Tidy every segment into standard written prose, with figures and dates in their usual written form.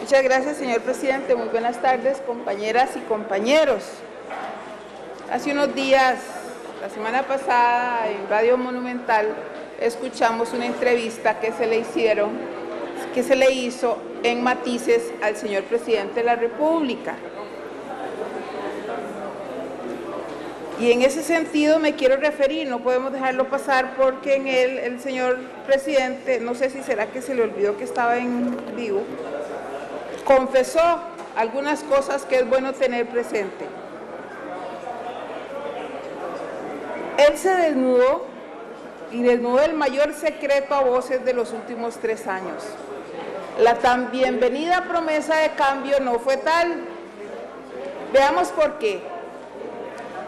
Muchas gracias, señor presidente. Muy buenas tardes, compañeras y compañeros. Hace unos días, la semana pasada, en Radio Monumental, escuchamos una entrevista que se le hizo en Matices al señor presidente de la República. Y en ese sentido me quiero referir, no podemos dejarlo pasar porque en él el señor presidente, no sé si será que se le olvidó que estaba en vivo, confesó algunas cosas que es bueno tener presente. Él se desnudó y desnudó el mayor secreto a voces de los últimos 3 años. La tan bienvenida promesa de cambio no fue tal. Veamos por qué.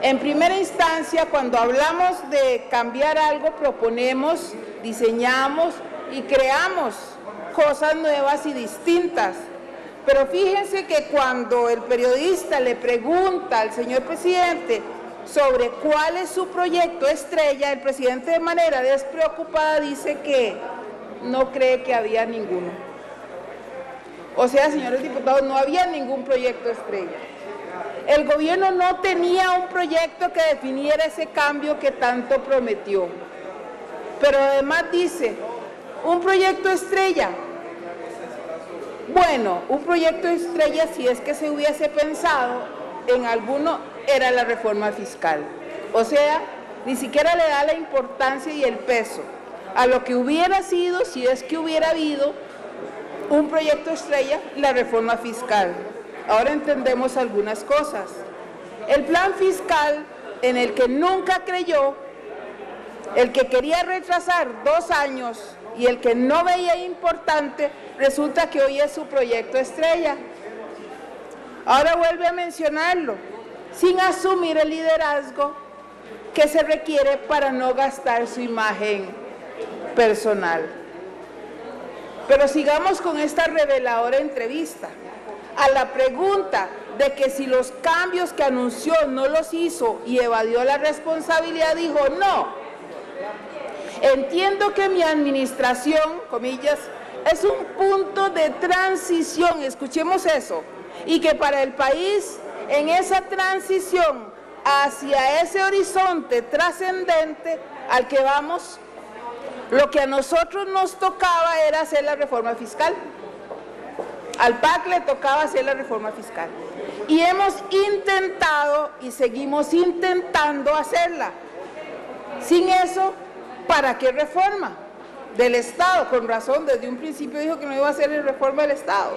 En primera instancia, cuando hablamos de cambiar algo, proponemos, diseñamos y creamos cosas nuevas y distintas. Pero fíjense que cuando el periodista le pregunta al señor presidente sobre cuál es su proyecto estrella, el presidente de manera despreocupada dice que no cree que había ninguno. O sea, señores diputados, no había ningún proyecto estrella. El gobierno no tenía un proyecto que definiera ese cambio que tanto prometió. Pero además dice, un proyecto estrella. Bueno, un proyecto estrella, si es que se hubiese pensado en alguno, era la reforma fiscal. O sea, ni siquiera le da la importancia y el peso a lo que hubiera sido, si es que hubiera habido un proyecto estrella, la reforma fiscal. Ahora entendemos algunas cosas. El plan fiscal, en el que nunca creyó, el que quería retrasar 2 años y el que no veía importante, resulta que hoy es su proyecto estrella. Ahora vuelve a mencionarlo, sin asumir el liderazgo que se requiere para no gastar su imagen personal. Pero sigamos con esta reveladora entrevista. A la pregunta de que si los cambios que anunció no los hizo y evadió la responsabilidad, dijo no. Entiendo que mi administración, comillas, es un punto de transición, escuchemos eso, y que para el país, en esa transición hacia ese horizonte trascendente al que vamos, lo que a nosotros nos tocaba era hacer la reforma fiscal. Al PAC le tocaba hacer la reforma fiscal. Y hemos intentado y seguimos intentando hacerla. Sin eso, ¿para qué reforma del Estado? Con razón, desde un principio dijo que no iba a hacer la reforma del Estado.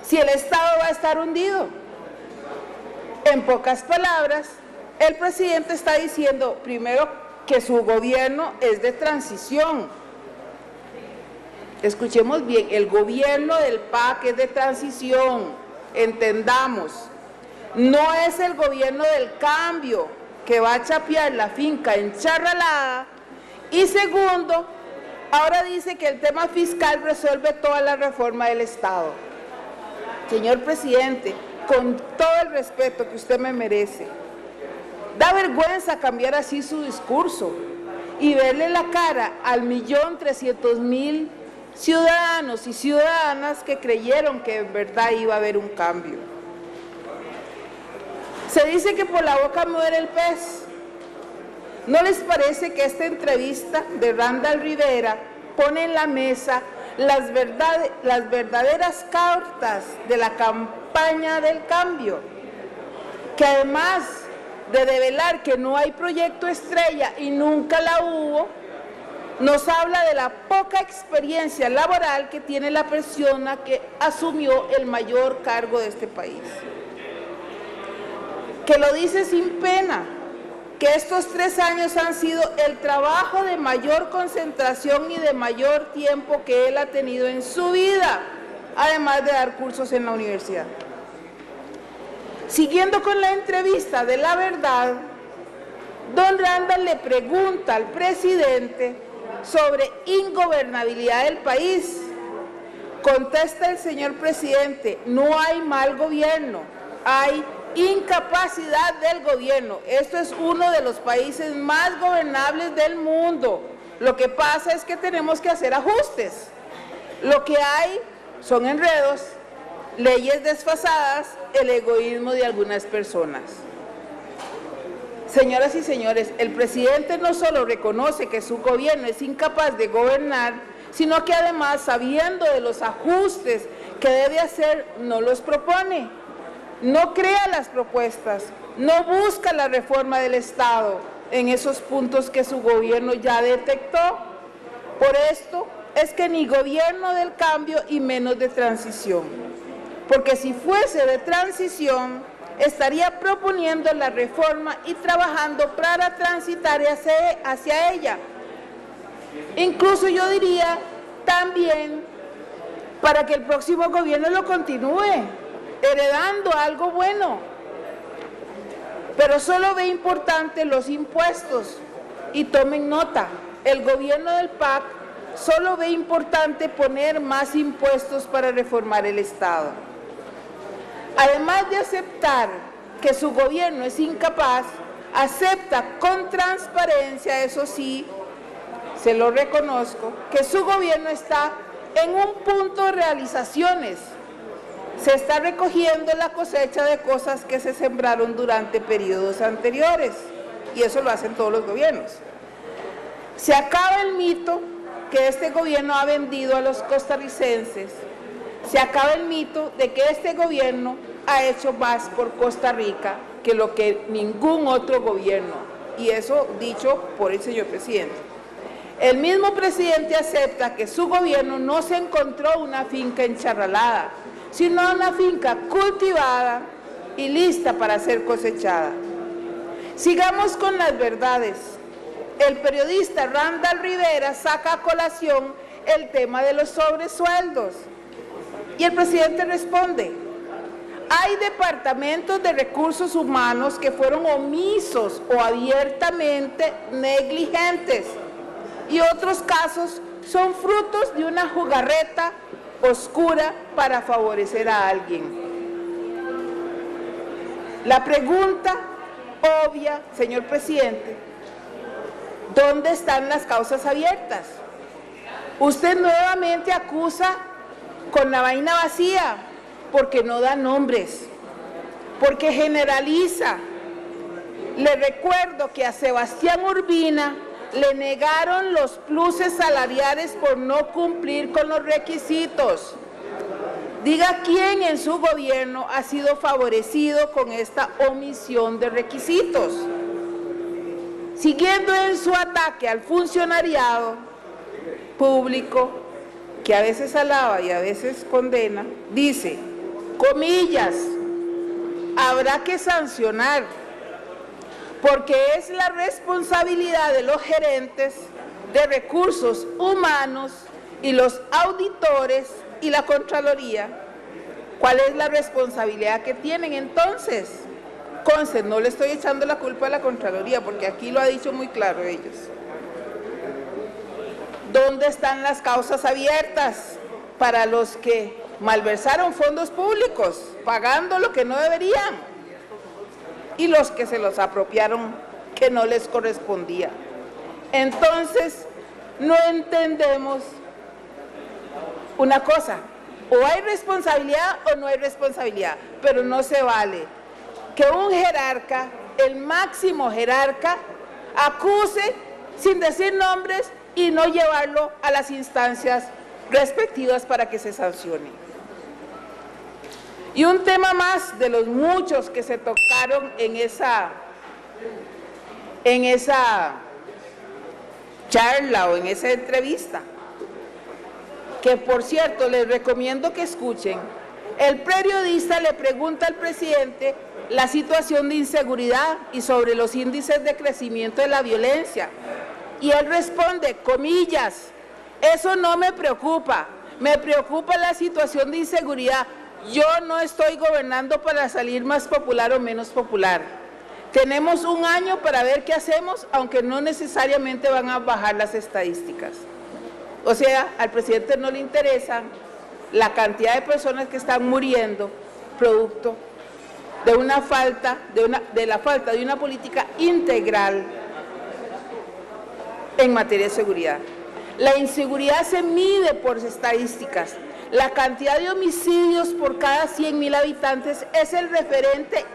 Si el Estado va a estar hundido. En pocas palabras, el presidente está diciendo, primero, que su gobierno es de transición. Escuchemos bien, el gobierno del PAC es de transición, entendamos. No es el gobierno del cambio que va a chapear la finca encharralada. Y segundo, ahora dice que el tema fiscal resuelve toda la reforma del Estado. Señor presidente, con todo el respeto que usted me merece, da vergüenza cambiar así su discurso y verle la cara al 1.300.000 ciudadanos y ciudadanas que creyeron que en verdad iba a haber un cambio. Se dice que por la boca muere el pez. ¿No les parece que esta entrevista de Randall Rivera pone en la mesa las verdaderas cartas de la campaña del cambio? Que además de develar que no hay proyecto estrella y nunca la hubo, nos habla de la poca experiencia laboral que tiene la persona que asumió el mayor cargo de este país. Que lo dice sin pena, que estos 3 años han sido el trabajo de mayor concentración y de mayor tiempo que él ha tenido en su vida, además de dar cursos en la universidad. Siguiendo con la entrevista de La Verdad, don Randall le pregunta al presidente sobre ingobernabilidad del país. Contesta el señor presidente, no hay mal gobierno, hay incapacidad del gobierno. Esto es uno de los países más gobernables del mundo. Lo que pasa es que tenemos que hacer ajustes. Lo que hay son enredos, leyes desfasadas, el egoísmo de algunas personas. Señoras y señores, el presidente no solo reconoce que su gobierno es incapaz de gobernar, sino que además, sabiendo de los ajustes que debe hacer, no los propone. No crea las propuestas, no busca la reforma del Estado en esos puntos que su gobierno ya detectó. Por esto es que ni gobierno del cambio y menos de transición. Porque si fuese de transición, estaría proponiendo la reforma y trabajando para transitar hacia ella. Incluso yo diría también para que el próximo gobierno lo continúe, heredando algo bueno. Pero solo ve importante los impuestos y tomen nota, el gobierno del PAC solo ve importante poner más impuestos para reformar el Estado. Además de aceptar que su gobierno es incapaz, acepta con transparencia, eso sí, se lo reconozco, que su gobierno está en un punto de realizaciones. Se está recogiendo la cosecha de cosas que se sembraron durante periodos anteriores, y eso lo hacen todos los gobiernos. Se acaba el mito que este gobierno ha vendido a los costarricenses. Se acaba el mito de que este gobierno ha hecho más por Costa Rica que lo que ningún otro gobierno, y eso dicho por el señor presidente. El mismo presidente acepta que su gobierno no se encontró una finca encharralada, sino una finca cultivada y lista para ser cosechada. Sigamos con las verdades. El periodista Randall Rivera saca a colación el tema de los sobresueldos. Y el presidente responde: hay departamentos de recursos humanos que fueron omisos o abiertamente negligentes, y otros casos son frutos de una jugarreta oscura para favorecer a alguien. La pregunta obvia, señor presidente: ¿dónde están las causas abiertas? Usted nuevamente acusa con la vaina vacía, porque no da nombres, porque generaliza. Le recuerdo que a Sebastián Urbina le negaron los pluses salariales por no cumplir con los requisitos. Diga quién en su gobierno ha sido favorecido con esta omisión de requisitos. Siguiendo en su ataque al funcionariado público, que a veces alaba y a veces condena, dice, comillas, habrá que sancionar, porque es la responsabilidad de los gerentes de recursos humanos y los auditores y la Contraloría. ¿Cuál es la responsabilidad que tienen entonces? Conce, no le estoy echando la culpa a la Contraloría, porque aquí lo ha dicho muy claro ellos. ¿Dónde están las causas abiertas para los que malversaron fondos públicos, pagando lo que no deberían, y los que se los apropiaron que no les correspondía? Entonces, no entendemos una cosa: o hay responsabilidad o no hay responsabilidad, pero no se vale que un jerarca, el máximo jerarca, acuse sin decir nombres y no llevarlo a las instancias respectivas para que se sancione. Y un tema más de los muchos que se tocaron en esa charla o en esa entrevista, que por cierto les recomiendo que escuchen. El periodista le pregunta al presidente la situación de inseguridad y sobre los índices de crecimiento de la violencia. Y él responde, comillas, eso no me preocupa la situación de inseguridad. Yo no estoy gobernando para salir más popular o menos popular. Tenemos un año para ver qué hacemos, aunque no necesariamente van a bajar las estadísticas. O sea, al presidente no le interesa la cantidad de personas que están muriendo producto de la falta de una política integral en materia de seguridad. La inseguridad se mide por estadísticas. La cantidad de homicidios por cada 100.000 habitantes es el referente